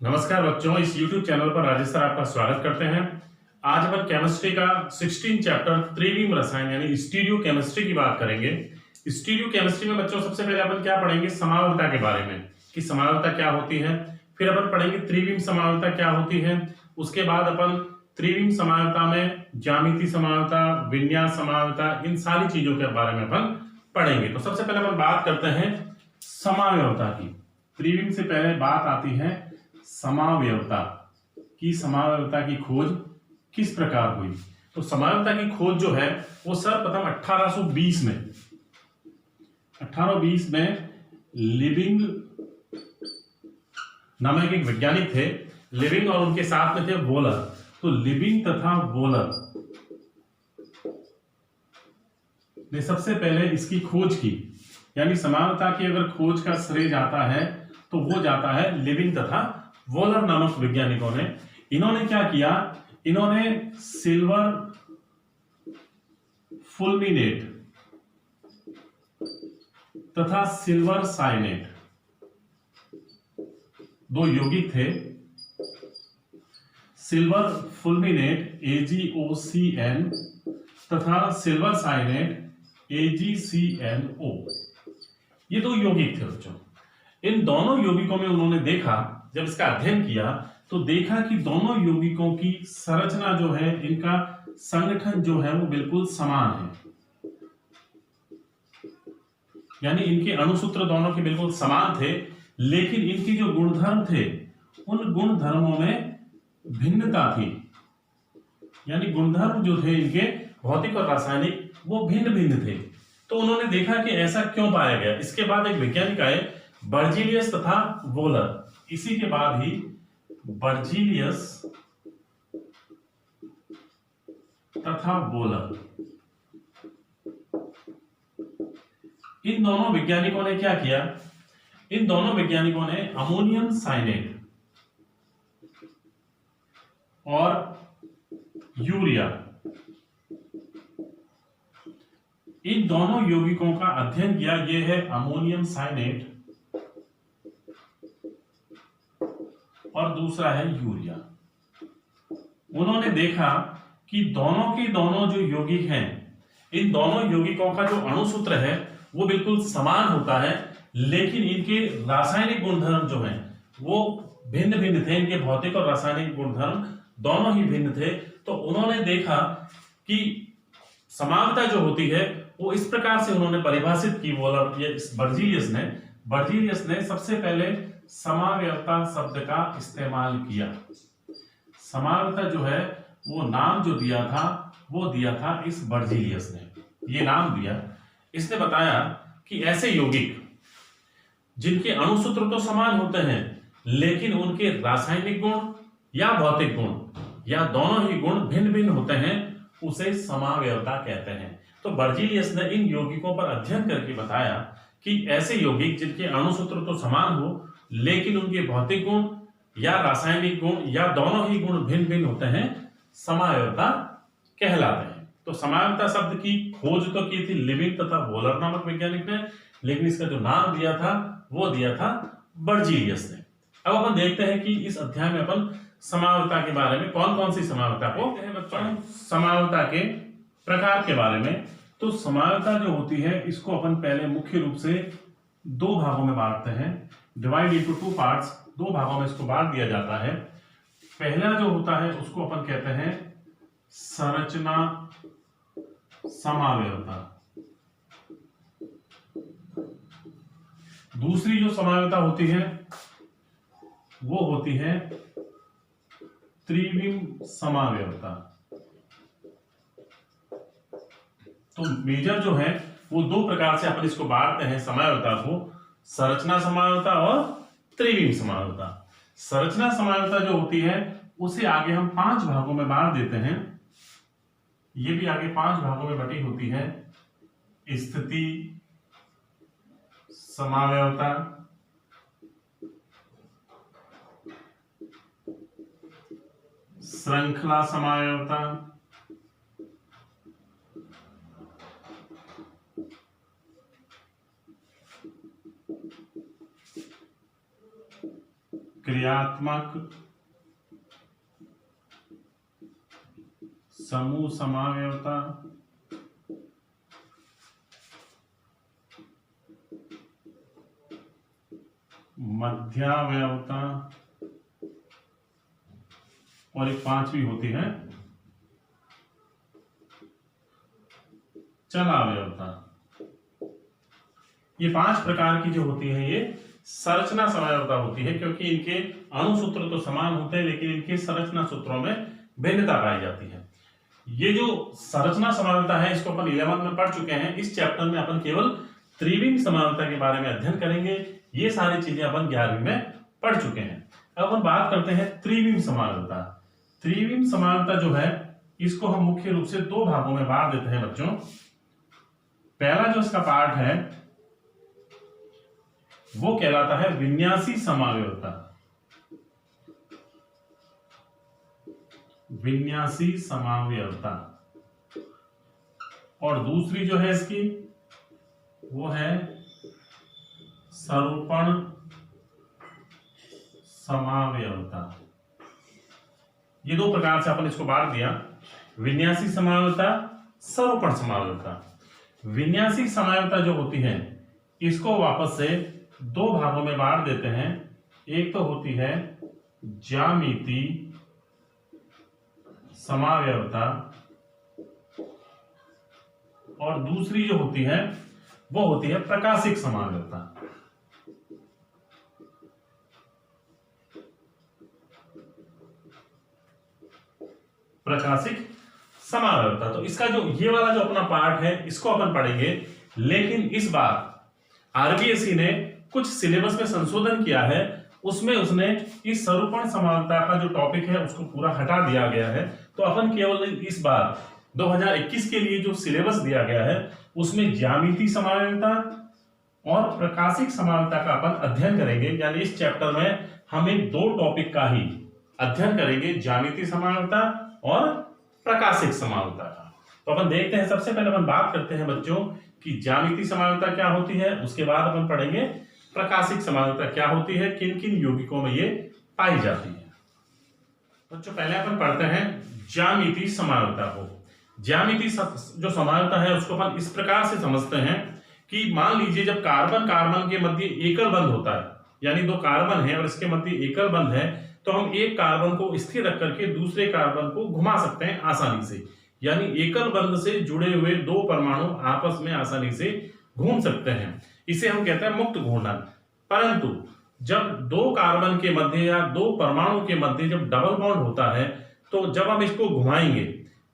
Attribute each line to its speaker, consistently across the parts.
Speaker 1: नमस्कार बच्चों, इस YouTube चैनल पर राजेश सर आपका स्वागत करते हैं। आज अपन केमिस्ट्री का 16 चैप्टर त्रिविम रसायन यानी स्टीरियो केमिस्ट्री की बात करेंगे। स्टीरियो केमिस्ट्री में बच्चों सबसे पहले अपन क्या पढ़ेंगे, समावयवता के बारे में कि समावयवता क्या होती है। फिर अपन पढ़ेंगे त्रिविम समावयवता क्या होती है। उसके बाद अपन त्रिविम समावयवता में ज्यामिति समावयवता, विन्यास समावयवता, इन सारी चीजों के बारे में अपन पढ़ेंगे। तो सबसे पहले अपन बात करते हैं समावयवता की। त्रिविम से पहले बात आती है समावयवता की। समावयवता की खोज किस प्रकार हुई? तो समावयवता की खोज जो है वो सर्वप्रथम 1820 में लिविंग नामक एक वैज्ञानिक थे। लिविंग और उनके साथ में थे वोलर। तो लिविंग तथा वोलर ने सबसे पहले इसकी खोज की। यानी समावयवता की अगर खोज का श्रेय जाता है तो वो जाता है लिविंग तथा वोलर नामक वैज्ञानिकों ने। इन्होंने क्या किया, इन्होंने सिल्वर फुलमिनेट तथा सिल्वर साइनेट, दो यौगिक थे, सिल्वर फुलमिनेट AgOCN तथा सिल्वर साइनेट AgCNO, ये दो यौगिक थे बच्चों। इन दोनों यौगिकों में उन्होंने देखा, जब इसका अध्ययन किया तो देखा कि दोनों यौगिकों की संरचना जो है, इनका संगठन जो है वो बिल्कुल समान है। यानी इनके अणुसूत्र दोनों के बिल्कुल समान थे, लेकिन इनकी जो गुणधर्म थे उन गुणधर्मों में भिन्नता थी। यानी गुणधर्म जो थे इनके भौतिक और रासायनिक वो भिन्न भिन्न थे। तो उन्होंने देखा कि ऐसा क्यों पाया गया। इसके बाद एक वैज्ञानिक आए, बर्जीलियस तथा वोलर। इसी के बाद ही बर्जीलियस तथा वोलर, इन दोनों वैज्ञानिकों ने क्या किया, इन दोनों वैज्ञानिकों ने अमोनियम साइनेट और यूरिया, इन दोनों यौगिकों का अध्ययन किया। यह है अमोनियम साइनेट और दूसरा है यूरिया। उन्होंने देखा कि दोनों के दोनों जो यौगिक हैं, इन दोनों यौगिकों का जो अणुसूत्र है वो बिल्कुल समान होता है, लेकिन इनके रासायनिक गुणधर्म जो हैं वो भिन्न भिन्न थे। इनके भौतिक और रासायनिक गुणधर्म दोनों ही भिन्न थे। तो उन्होंने देखा कि समानता जो होती है वो इस प्रकार से उन्होंने परिभाषित की। बर्जीलियस ने सबसे पहले समावयवता शब्द का इस्तेमाल किया। समावयवता जो है वो नाम जो दिया था वो दिया था इस बर्जीलियस ने, ये नाम दिया। इसने बताया कि ऐसे यौगिक जिनके अणुसूत्र तो समान होते हैं, लेकिन उनके रासायनिक गुण या भौतिक गुण या दोनों ही गुण भिन्न भिन्न होते हैं, उसे समावयवता कहते हैं। तो बर्जीलियस ने इन यौगिकों पर अध्ययन करके बताया कि ऐसे यौगिक जिनके अणुसूत्र तो समान हो, लेकिन उनके भौतिक गुण या रासायनिक गुण या दोनों ही गुण भिन्न भिन्न होते हैं, समावयवता कहलाते हैं। तो समावयवता शब्द की खोज तो की थी लिविंग तथा वोलर नामक वैज्ञानिक ने, लेकिन इसका जो नाम दिया था वो दिया था बर्जीलियस ने। अब अपन देखते हैं कि इस अध्याय में अपन समावयवता के बारे में कौन कौन सी समावयवता को बच्चों, समावयवता के प्रकार के बारे में। तो समावयवता जो होती है इसको अपन पहले मुख्य रूप से दो भागों में बांटते हैं, डिवाइड इनटू टू पार्ट्स। दो भागों में इसको बांट दिया जाता है। पहला जो होता है उसको अपन कहते हैं संरचना समावयवता। दूसरी जो समावयवता होती है वो होती है त्रिविम समावयवता। तो मेजर जो है वो दो प्रकार से अपन इसको बांटते हैं समावयवता को, संरचना समावयवता और त्रिविम समावयवता। संरचना समावयवता जो होती है उसे आगे हम 5 भागों में बांट देते हैं। ये भी आगे 5 भागों में बटी होती है। स्थिति समावयवता, श्रृंखला समावयवता, क्रियात्मक समूह समावयवता मध्यावयवता और एक पांचवी होती है चलावयवता। ये 5 प्रकार की जो होती है ये संरचना समावयवता होती है, क्योंकि इनके अणुसूत्र तो समान होते हैं लेकिन इनके संरचना सूत्रों में भिन्नता पाई जाती है। ये जो संरचना समावयवता है इसको अपन 11 में पढ़ चुके हैं। इस चैप्टर में अपन केवल त्रिविम समावयवता के बारे में अध्ययन करेंगे। ये सारी चीजें अपन 11वीं में पढ़ चुके हैं। अब अपन बात करते हैं त्रिविम समावयवता। त्रिविम समावयवता जो है इसको हम मुख्य रूप से 2 भागों में बांट देते हैं बच्चों। पहला जो इसका पार्ट है वो कहलाता है विन्यासी समावयवता। विन्यासी समावयवता। और दूसरी जो है इसकी वो है सरूपण समावयवता। ये 2 प्रकार से अपन इसको बांट दिया, विन्यासी समावयवता, सरूपण समावयवता। विन्यासी समावयवता जो होती है इसको वापस से 2 भागों में बांट देते हैं। एक तो होती है ज्यामिति समावयवता और दूसरी जो होती है वो होती है प्रकाशिक समावयवता। प्रकाशिक समावयवता। तो इसका जो ये वाला जो अपना पार्ट है इसको अपन पढ़ेंगे, लेकिन इस बार आरबीएसई ने कुछ सिलेबस में संशोधन किया है। उसमें उसने इस सरूपण समावयवता का जो टॉपिक है उसको पूरा हटा दिया गया है। तो अपन केवल इस बार 2021 के लिए जो सिलेबस दिया गया है उसमें ज्यामिति समावयवता और प्रकाशिक समावयवता का अपन अध्ययन करेंगे। यानी इस चैप्टर में हम इन 2 टॉपिक का ही अध्ययन करेंगे, ज्यामिति समावयवता और प्रकाशिक समावयवता का। तो अपन देखते हैं, सबसे पहले अपन बात करते हैं बच्चों कि ज्यामिति समावयवता क्या होती है, उसके बाद अपन पढ़ेंगे प्रकाशिक समावयवता क्या होती है, किन किन यौगिकों में ये पाई जाती है। बच्चों पहले अपन पढ़ते हैं ज्यामिति समावयवता को। ज्यामिति जो समावयवता है उसको अपन इस प्रकार से समझते हैं कि मान लीजिए जब कार्बन कार्बन के मध्य एकल बंध होता है, यानी 2 कार्बन है और इसके मध्य एकल बंध है, तो हम एक कार्बन को स्थिर रख करके दूसरे कार्बन को घुमा सकते हैं आसानी से। यानी एकल बंध से जुड़े हुए 2 परमाणु आपस में आसानी से घूम सकते हैं। इसे हम कहते हैं मुक्त घूर्णन। परंतु जब 2 कार्बन के मध्य या 2 परमाणु के मध्य जब डबल बॉन्ड होता है तो जब हम इसको घुमाएंगे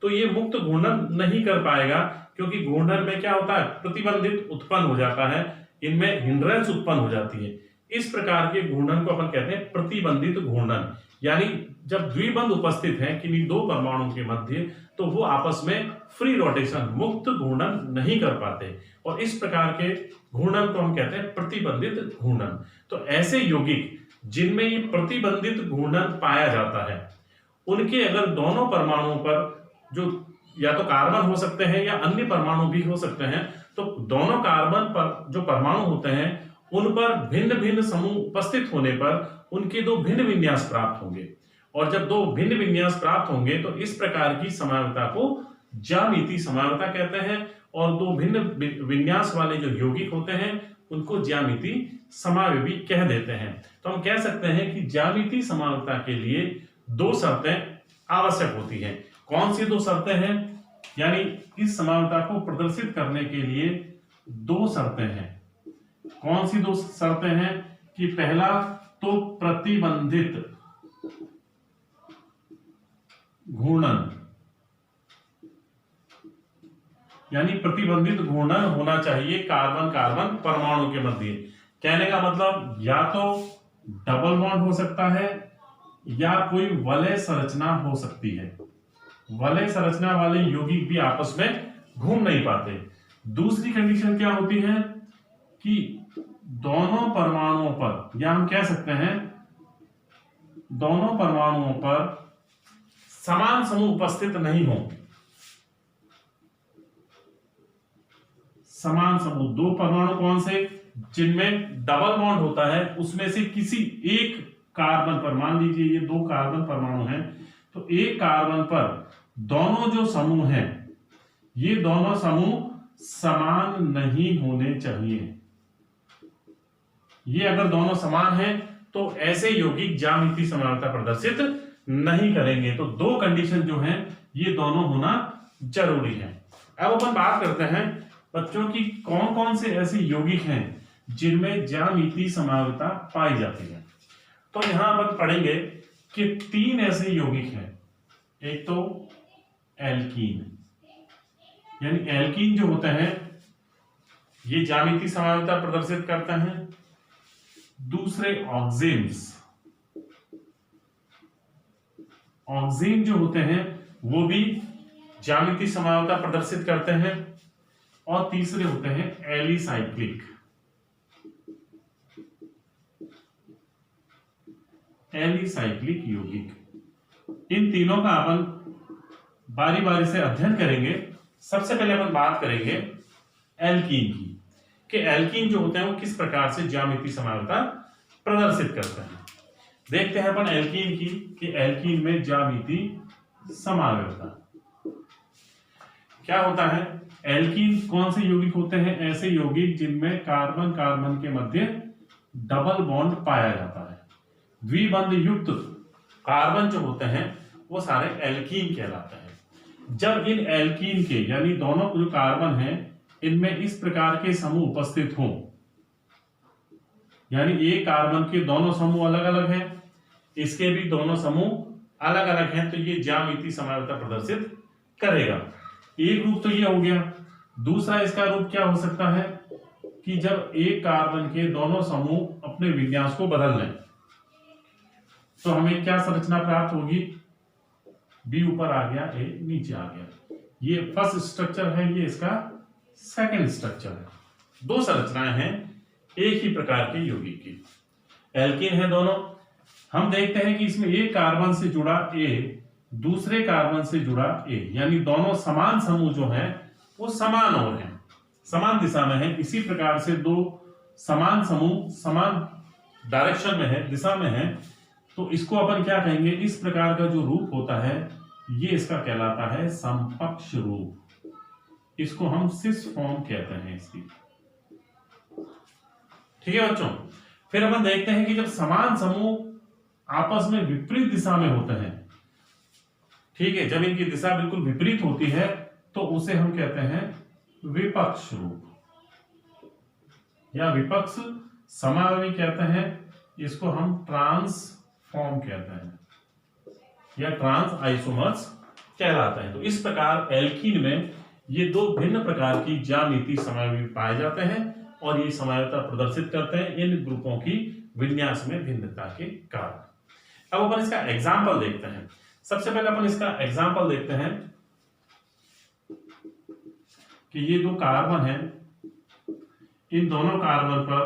Speaker 1: तो ये मुक्त घूर्णन नहीं कर पाएगा, क्योंकि घूर्णन में क्या होता है, प्रतिबंधित उत्पन्न हो जाता है, इनमें हिंड्रेंस उत्पन्न हो जाती है। इस प्रकार के घूर्णन को अपन कहते हैं प्रतिबंधित घूर्णन। यानी जब द्विबंध उपस्थित है किन्हीं 2 परमाणु के मध्य तो वो आपस में फ्री रोटेशन मुक्त घूर्णन नहीं कर पाते, और इस प्रकार के घूर्णन को हम कहते हैं प्रतिबंधित घूर्णन। तो ऐसे यौगिक जिनमें ये प्रतिबंधित घूर्णन पाया जाता है उनके अगर दोनों परमाणुओं पर जो या तो कार्बन हो सकते हैं या अन्य परमाणु भी हो सकते हैं, तो दोनों कार्बन पर जो परमाणु होते हैं उन पर भिन्न भिन्न समूह उपस्थित होने पर उनके 2 भिन्न विन्यास प्राप्त होंगे, और जब 2 भिन्न विन्यास प्राप्त होंगे तो इस प्रकार की समावयवता को ज्यामिति समावयवता कहते हैं, और 2 भिन्न विन्यास वाले जो यौगिक होते हैं उनको ज्यामिति समावयवी कह देते हैं। तो हम कह सकते हैं कि ज्यामिति समावयवता के लिए 2 शर्तें आवश्यक होती हैं। कौन सी 2 शर्तें हैं? यानी इस समावयवता को प्रदर्शित करने के लिए 2 शर्तें हैं। कौन सी 2 शर्तें हैं? कि पहला तो प्रतिबंधित घूर्णन, यानी प्रतिबंधित घूर्णन होना चाहिए कार्बन कार्बन परमाणु के मध्य। कहने का मतलब या तो डबल बॉन्ड हो सकता है या कोई वलय संरचना हो सकती है। वलय संरचना वाले यौगिक भी आपस में घूम नहीं पाते। दूसरी कंडीशन क्या होती है कि दोनों परमाणुओं पर, या हम कह सकते हैं दोनों परमाणुओं पर समान समूह उपस्थित नहीं हो। समान समूह 2 परमाणु कौन से? जिनमें डबल बॉन्ड होता है उसमें से किसी एक कार्बन पर, मान लीजिए ये 2 कार्बन परमाणु हैं, तो एक कार्बन पर दोनों जो समूह हैं, ये दोनों समूह समान नहीं होने चाहिए। ये अगर दोनों समान हैं तो ऐसे यौगिक ज्यामितीय समानता प्रदर्शित नहीं करेंगे। तो 2 कंडीशन जो हैं ये दोनों होना जरूरी है। अब अपन बात करते हैं बच्चों की कौन कौन से ऐसे यौगिक हैं जिनमें ज्यामितीय समानता पाई जाती है। तो यहां अपन पढ़ेंगे कि 3 ऐसे यौगिक हैं। एक तो एल्कीन, यानी एल्कीन जो होते हैं ये ज्यामितीय समानता प्रदर्शित करते हैं। दूसरे ऑक्सीन्स, ऑक्सीन जो होते हैं वो भी ज्यामितीय समानता प्रदर्शित करते हैं। और तीसरे होते हैं एलिसाइक्लिक, एलिसाइक्लिक यौगिक। इन तीनों का अपन बारी बारी से अध्ययन करेंगे। सबसे पहले अपन बात करेंगे एल्कीन की, कि एल्कीन जो होते हैं वो किस प्रकार से ज्यामितीय समानता प्रदर्शित करते हैं। देखते हैं अपन एल्कीन की कि एल्कीन में ज्यामितीय समानता क्या होता है। एल्कीन कौन से यौगिक होते हैं? ऐसे यौगिक जिनमें कार्बन कार्बन के मध्य डबल बॉन्ड पाया जाता है। द्विबंध युक्त कार्बन जो होते हैं वो सारे एल्कीन कहलाते हैं। जब इन एल्कीन के यानी दोनों जो कार्बन हैं इनमें इस प्रकार के समूह उपस्थित हों, यानी एक कार्बन के दोनों समूह अलग अलग हैं, इसके भी दोनों समूह अलग अलग हैं, तो ये ज्यामितीय समानता प्रदर्शित करेगा। एक रूप तो ये हो गया। दूसरा इसका रूप क्या हो सकता है कि जब एक कार्बन के दोनों समूह अपने विन्यास को बदल लें तो हमें क्या संरचना प्राप्त होगी? बी ऊपर आ गया, ए नीचे आ गया। ये फर्स्ट स्ट्रक्चर है, ये इसका सेकंड स्ट्रक्चर है। 2 संरचनाएं हैं एक ही प्रकार के यौगिक की। एल्कीन है दोनों। हम देखते हैं कि इसमें एक कार्बन से जुड़ा ए, दूसरे कार्बन से जुड़ा ए, यानी दोनों समान समूह जो हैं वो समान ओर हैं, समान दिशा में हैं। इसी प्रकार से 2 समान समूह समान डायरेक्शन में है, दिशा में है, तो इसको अपन क्या कहेंगे? इस प्रकार का जो रूप होता है ये इसका कहलाता है समकक्ष रूप। इसको हम सिस फॉर्म कहते हैं इसकी। ठीक है बच्चों। फिर अपन देखते हैं कि जब समान समूह आपस में विपरीत दिशा में होते हैं, ठीक है, जब इनकी दिशा बिल्कुल विपरीत होती है तो उसे हम कहते हैं विपक्ष रूप या विपक्ष समावयवी कहते हैं। इसको हम ट्रांसफॉर्म कहते हैं या ट्रांस आइसोमर्स कहलाते हैं। तो इस प्रकार एल्कीन में ये 2 भिन्न प्रकार की ज्यामितीय समावयवी पाए जाते हैं और ये समावयवता प्रदर्शित करते हैं इन ग्रुपों की विन्यास में भिन्नता के कारण। अब अपन इसका एग्जाम्पल देखते हैं। सबसे पहले अपन इसका एग्जाम्पल देखते हैं कि ये 2 कार्बन हैं, इन दोनों कार्बन पर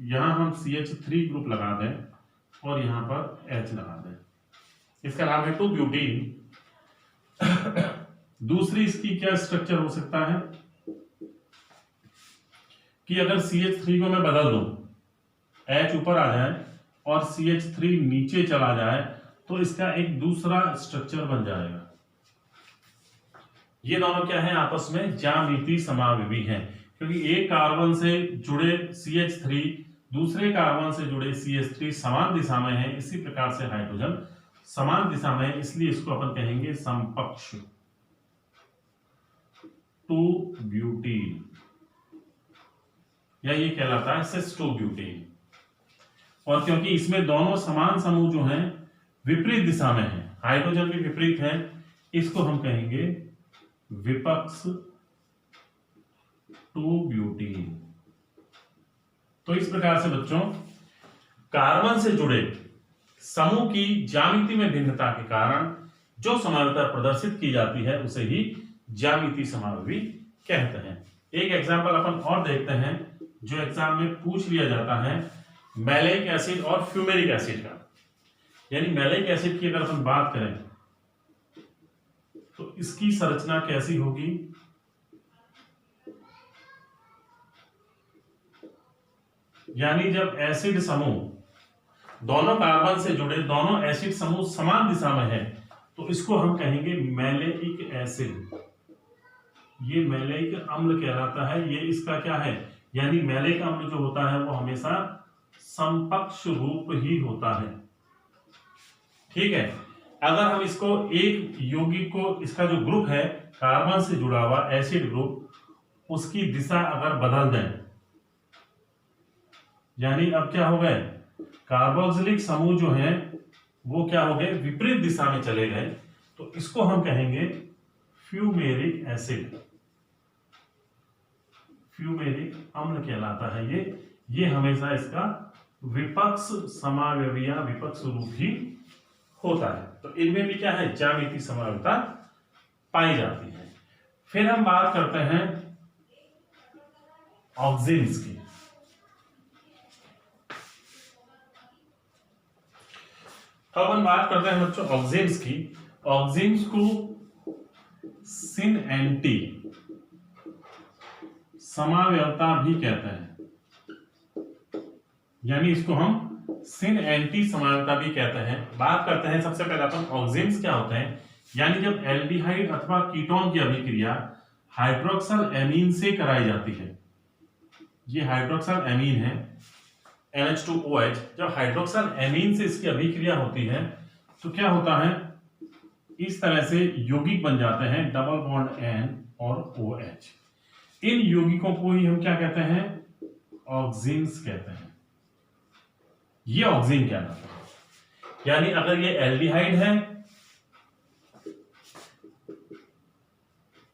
Speaker 1: यहां हम CH3 ग्रुप लगा दें और यहां पर H लगा दें। इसका नाम है 2-ब्यूटीन। दूसरी इसकी क्या स्ट्रक्चर हो सकता है कि अगर CH3 को मैं बदल दूं, H ऊपर आ जाए और CH3 नीचे चला जाए तो इसका एक दूसरा स्ट्रक्चर बन जाएगा। ये दोनों क्या है? आपस में ज्यामितीय समावयवी हैं, क्योंकि एक कार्बन से जुड़े CH3 दूसरे कार्बन से जुड़े CH3 समान दिशा में है। इसी प्रकार से हाइड्रोजन समान दिशा में है, इसलिए इसको अपन कहेंगे समकक्ष 2-ब्यूटीन या ये कहलाता है सिस 2-ब्यूटीन। और क्योंकि इसमें दोनों समान समूह जो हैं विपरीत दिशा में है, हाइड्रोजन भी विपरीत है, इसको हम कहेंगे विपक्ष 2-ब्यूटीन। तो इस प्रकार से बच्चों कार्बन से जुड़े समूह की ज्यामिति में भिन्नता के कारण जो समावयवता प्रदर्शित की जाती है उसे ही ज्यामितीय समावयवी कहते हैं। एक एग्जांपल अपन और देखते हैं जो एग्जाम में पूछ लिया जाता है, मैलिक एसिड और फ्यूमेरिक एसिड का। यानी मैलिक एसिड की अगर अपन बात करें तो इसकी संरचना कैसी होगी? यानी जब एसिड समूह दोनों कार्बन से जुड़े दोनों एसिड समूह समान दिशा में है तो इसको हम कहेंगे मैलेइक एसिड। ये मैलेइक अम्ल कहलाता है। ये इसका क्या है, यानी मैलेइक अम्ल जो होता है वो हमेशा समपक्ष रूप ही होता है। ठीक है, अगर हम इसको एक यौगिक को, इसका जो ग्रुप है कार्बन से जुड़ा हुआ एसिड ग्रुप, उसकी दिशा अगर बदल दें, यानी अब क्या हो गए, कार्बोक्सिलिक समूह जो है वो क्या हो गए, विपरीत दिशा में चले गए, तो इसको हम कहेंगे फ्यूमेरिक एसिड। फ्यूमेरिक अम्ल कहलाता है ये हमेशा इसका विपक्ष समावयवी या विपक्ष रूप ही होता है। तो इनमें भी क्या है, ज्यामितीय समावयवता पाई जाती है। फिर हम बात करते हैं ऑक्सीन्स की। अब हम बात करते हैं बच्चों ऑक्सीन्स की। ऑक्सीन्स को सिन एंटी समावयवता भी कहते हैं, यानी इसको हम सिन एंटी समावयवता भी कहते हैं। बात करते हैं सबसे पहले अपन ऑक्सीन्स क्या होते हैं, यानी जब एल्डिहाइड अथवा कीटोन की अभिक्रिया हाइड्रोक्सल एमीन से कराई जाती है, ये हाइड्रोक्सल एमीन है NH2OH, जब हाइड्रोक्सल एमीन से इसकी अभिक्रिया होती है तो क्या होता है, इस तरह से यौगिक बन जाते हैं डबल बॉन्ड N और OH। इन यौगिकों को ही हम क्या कहते हैं, ऑक्सीन्स कहते हैं। ये ऑक्सीन कहलाता है। यानी अगर ये एल्डिहाइड है,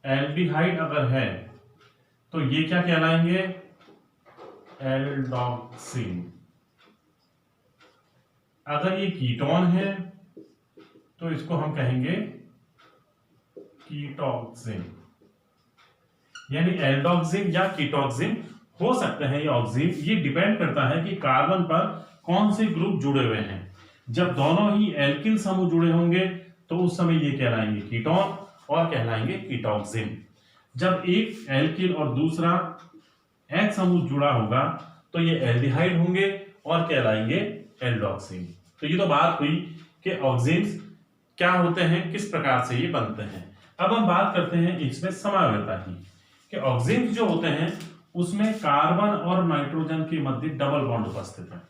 Speaker 1: एल्डिहाइड अगर है तो ये क्या कहलाएंगे, एल्डोक्सिन। अगर ये कीटोन है तो इसको हम कहेंगे कीटोक्सिन। यानी एल्डोक्सिन या कीटोक्सिन हो सकते हैं ये ऑक्सीन। ये डिपेंड करता है कि कार्बन पर कौन से ग्रुप जुड़े हुए हैं। जब दोनों ही एल्किल समूह जुड़े होंगे तो उस समय ये कहलाएंगे कीटोन और कहलाएंगे कीटोक्सिन। जब एक एल्किल और दूसरा H समूह जुड़ा होगा तो ये एल्डिहाइड होंगे और कहलाएंगे एल्डोक्सिन। तो ये तो बात हुई कि ऑक्सीन्स क्या होते हैं, किस प्रकार से ये बनते हैं। अब हम बात करते हैं इसमें समावयवता की, कि ऑक्सीन्स जो होते हैं उसमें कार्बन और नाइट्रोजन के मध्य डबल बॉन्ड उपस्थित है।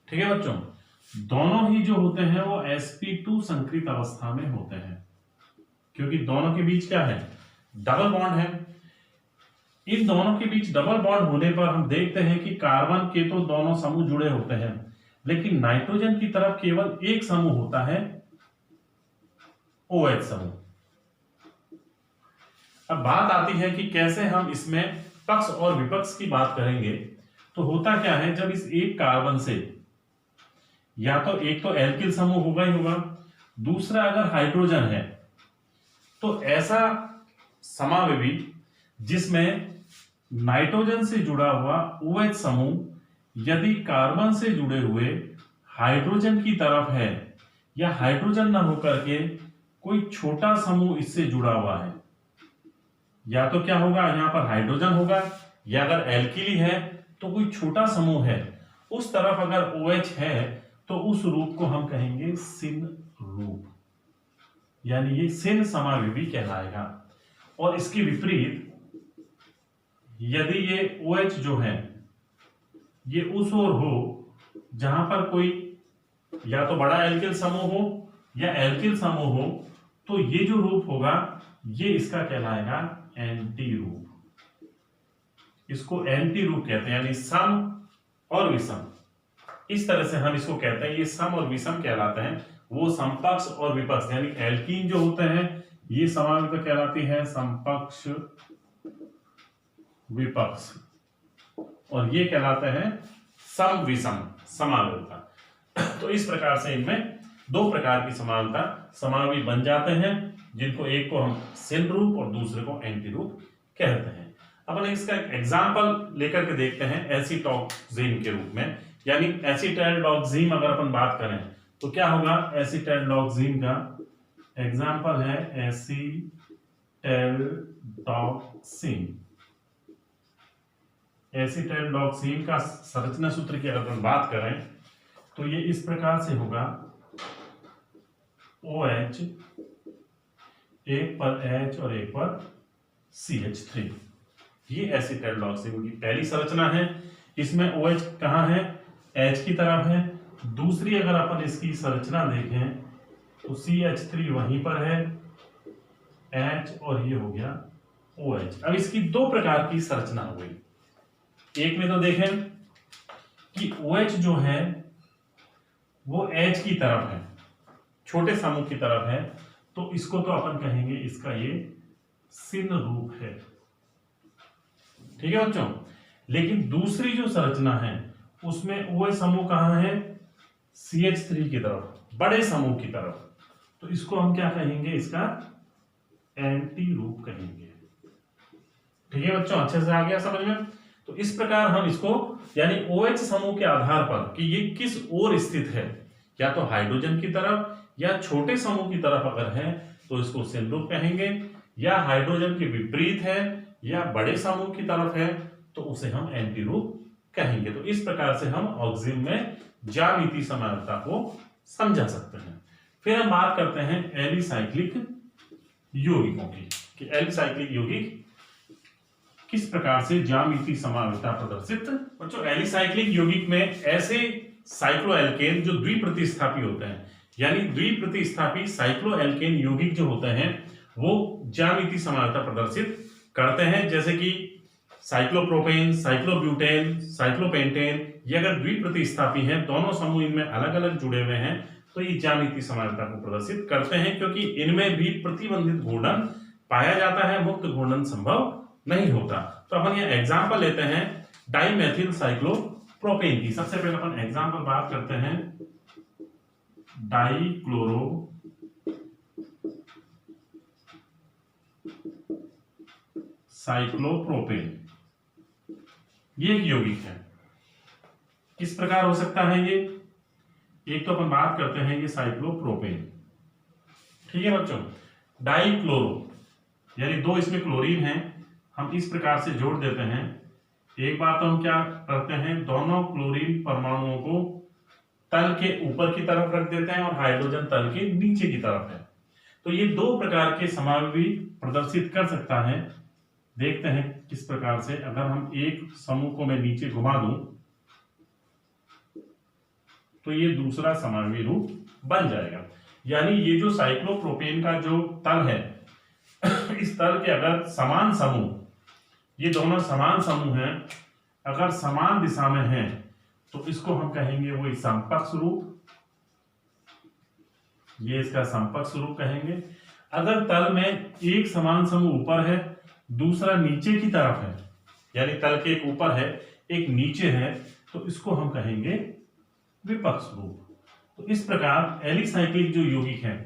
Speaker 1: ठीक है बच्चों, दोनों ही जो होते हैं वो sp2 संकृत अवस्था में होते हैं, क्योंकि दोनों के बीच क्या है, डबल बॉन्ड है। इन दोनों के बीच डबल बॉन्ड होने पर हम देखते हैं कि कार्बन के तो दोनों समूह जुड़े होते हैं, लेकिन नाइट्रोजन की तरफ केवल एक समूह होता है, OH समूह। अब बात आती है कि कैसे हम इसमें पक्ष और विपक्ष की बात करेंगे। तो होता क्या है, जब इस एक कार्बन से या तो एक तो एल्किल समूह होगा ही होगा, दूसरा अगर हाइड्रोजन है, तो ऐसा समावयवी जिसमें नाइट्रोजन से जुड़ा हुआ OH समूह यदि कार्बन से जुड़े हुए हाइड्रोजन की तरफ है या हाइड्रोजन न होकर के कोई छोटा समूह इससे जुड़ा हुआ है, या तो क्या होगा, यहां पर हाइड्रोजन होगा, या अगर एल्किली है तो कोई छोटा समूह है, उस तरफ अगर OH है तो उस रूप को हम कहेंगे सिन रूप, यानी ये सिन समावयवी कहलाएगा। और इसके विपरीत यदि ये OH जो है ये उस ओर हो जहां पर कोई या तो बड़ा एल्किल समूह हो या एल्किल समूह हो, तो ये जो रूप होगा ये इसका कहलाएगा एंटी रूप। इसको एंटी रूप कहते हैं, यानी सम और विषम। इस तरह से हम इसको कहते हैं, ये सम और विषम कहलाते हैं। वो समपक्ष और विपक्ष, यानी एल्कीन जो होते हैं ये समावयवता कहलाती है समपक्ष विपक्ष, और ये कहलाते हैं सम विषम समावयवता। तो इस प्रकार से इनमें दो प्रकार की समावयवी बन जाते हैं, जिनको एक को हम सिन रूप और दूसरे को एंटी रूप कहते हैं। अपन इसका एक एग्जाम्पल लेकर के देखते हैं एसिटोक्सिन के रूप में, यानी एसिटैल्डोक्सिन अगर अपन बात करें तो क्या होगा, एसिटैल्डोक्सिन का एग्जाम्पल है एसिटैल्डोक्सिन। एसिटैल्डोक्सिन का संरचना सूत्र की अगर अपन बात करें तो ये इस प्रकार से होगा OH, एक पर H और एक पर CH3। ये एसीटाइल ऑक्सीजन की पहली संरचना है। इसमें OH कहाँ है? H की तरफ है। दूसरी अगर अपन इसकी संरचना देखें तो CH3 वहीं पर है, H और ये हो गया OH। अब इसकी दो प्रकार की संरचना हो गई। एक में तो देखें कि OH जो है वो H की तरफ है, छोटे समूह की तरफ है, तो इसको तो अपन कहेंगे इसका ये सिन रूप है। ठीक है बच्चों। लेकिन दूसरी जो संरचना है उसमें OH समूह कहाँ है? CH3 की तरफ, बड़े समूह की तरफ, तो इसको हम क्या कहेंगे? इसका एंटी रूप कहेंगे। ठीक है बच्चों, अच्छे से आ गया समझ में? तो इस प्रकार हम इसको यानी OH समूह के आधार पर कि ये किस ओर स्थित है, या तो हाइड्रोजन की तरफ या छोटे समूह की तरफ अगर है तो इसको सिन रूप कहेंगे, या हाइड्रोजन के विपरीत है या बड़े समूह की तरफ है तो उसे हम एंटी रूप कहेंगे। तो इस प्रकार से हम ऑक्सिजन में ज्यामितीय समानता को समझा सकते हैं। फिर हम बात करते हैं एलिसाइक्लिक यौगिकों की कि एलिसाइक्लिक यौगिक किस प्रकार से ज्यामितीय समानता प्रदर्शित। बच्चों, एलिसाइक्लिक यौगिक में ऐसे साइक्लोएल्केन जो द्विप्रतिस्थापी होते हैं, यानी द्विप्रतिस्थापी साइक्लोएल्केन यौगिक जो होते हैं वो ज्यामितीय समानता प्रदर्शित करते हैं, जैसे कि साइक्लोप्रोपेन, साइक्लोब्यूटेन, साइक्लोपेंटेन। ये अगर द्विप्रतिस्थापी हैं, दोनों समूह इनमें अलग अलग जुड़े हुए हैं, तो ये ज्यामितीय समानता को प्रदर्शित करते हैं, क्योंकि इनमें भी प्रतिबंधित घूर्णन पाया जाता है, मुक्त घूर्णन संभव नहीं होता। तो अपन ये एग्जाम्पल लेते हैं डाइमेथिल साइक्लोप्रोपेन की। सबसे पहले अपन एग्जाम्पल बात करते हैं डाइक्लोरो साइक्लोप्रोपेन। ये एक यौगिक है। किस प्रकार हो सकता है ये? एक तो अपन बात करते हैं ये साइक्लोप्रोपेन। ठीक है बच्चों। डाइक्लोरो यानी दो इसमें क्लोरीन है, हम इस प्रकार से जोड़ देते हैं। एक बार तो हम क्या करते हैं, दोनों क्लोरीन परमाणुओं को तल के ऊपर की तरफ रख देते हैं और हाइड्रोजन तल के नीचे की तरफ है। तो ये दो प्रकार के समावि प्रदर्शित कर सकता है। देखते हैं किस प्रकार से। अगर हम एक समूह को मैं नीचे घुमा दूं तो ये दूसरा समावि रूप बन जाएगा। यानी ये जो साइक्लोप्रोपेन का जो तल है इस तल के अगर समान समूह, ये दोनों समान समूह हैं, अगर समान दिशा में हैं तो इसको हम कहेंगे वही समकक्ष रूप। ये इसका समकक्ष रूप कहेंगे। अगर तल में एक समान समूह ऊपर है, दूसरा नीचे की तरफ है, यानी तल के एक ऊपर है एक नीचे है, तो इसको हम कहेंगे विपक्ष रूप। तो इस प्रकार एलिसाइक्लिक जो यौगिक हैं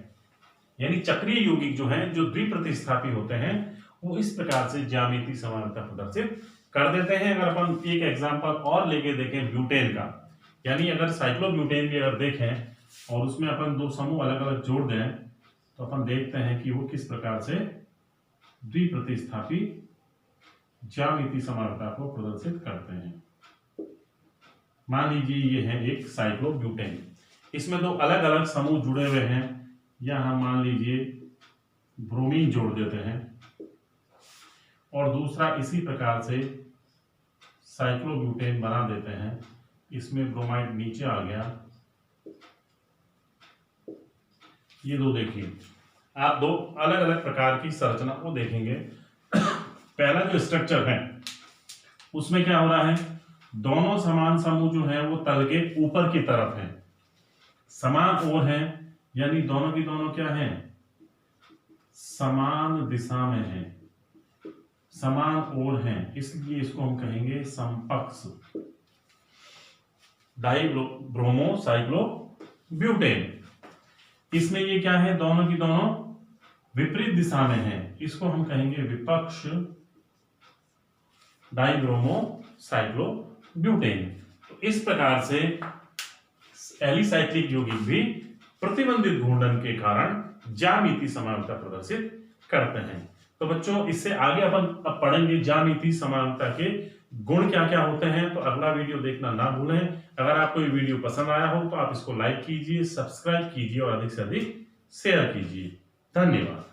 Speaker 1: यानी चक्रीय यौगिक जो हैं, जो द्विप्रतिस्थापी होते हैं, वो इस प्रकार से ज्यामितीय समानता प्रदर्शित कर देते हैं। अगर अपन एक एग्जांपल और लेके देखें ब्यूटेन का, यानी अगर साइक्लोब्यूटेन भी अगर देखें और उसमें अपन दो समूह अलग अलग जोड़ दें तो अपन देखते हैं कि वो किस प्रकार से द्विप्रतिस्थापी ज्यामितीय समानता को प्रदर्शित करते हैं। मान लीजिए ये है एक साइक्लोब्यूटेन, इसमें दो अलग अलग समूह जुड़े हुए हैं, या हम मान लीजिए ब्रोमीन जोड़ देते हैं, और दूसरा इसी प्रकार से साइक्लोब्यूटेन बना देते हैं। इसमें ब्रोमाइड नीचे आ गया। ये दो देखिए, आप दो अलग अलग प्रकार की संरचना को देखेंगे। पहला जो स्ट्रक्चर है उसमें क्या हो रहा है, दोनों समान समूह जो है वो तल के ऊपर की तरफ है, समान ओर है, यानी दोनों की दोनों क्या है, समान दिशा में है, समान ओर है, इसलिए इसको हम कहेंगे समपक्ष। डाइब्रोमो साइक्लोब्यूटेन, इसमें ये क्या है, दोनों की दोनों विपरीत दिशा में है, इसको हम कहेंगे विपक्ष डाइब्रोमो साइक्लोब्यूटेन। तो इस प्रकार से एलिसाइक्लिक यौगिक भी प्रतिबंधित घूर्णन के कारण ज्यामितीय समानता प्रदर्शित करते हैं। तो बच्चों इससे आगे अपन अब पढ़ेंगे ज्यामितीय समानता के गुण क्या क्या होते हैं, तो अगला वीडियो देखना ना भूलें। अगर आपको ये वीडियो पसंद आया हो तो आप इसको लाइक कीजिए, सब्सक्राइब कीजिए और अधिक से अधिक शेयर कीजिए। धन्यवाद।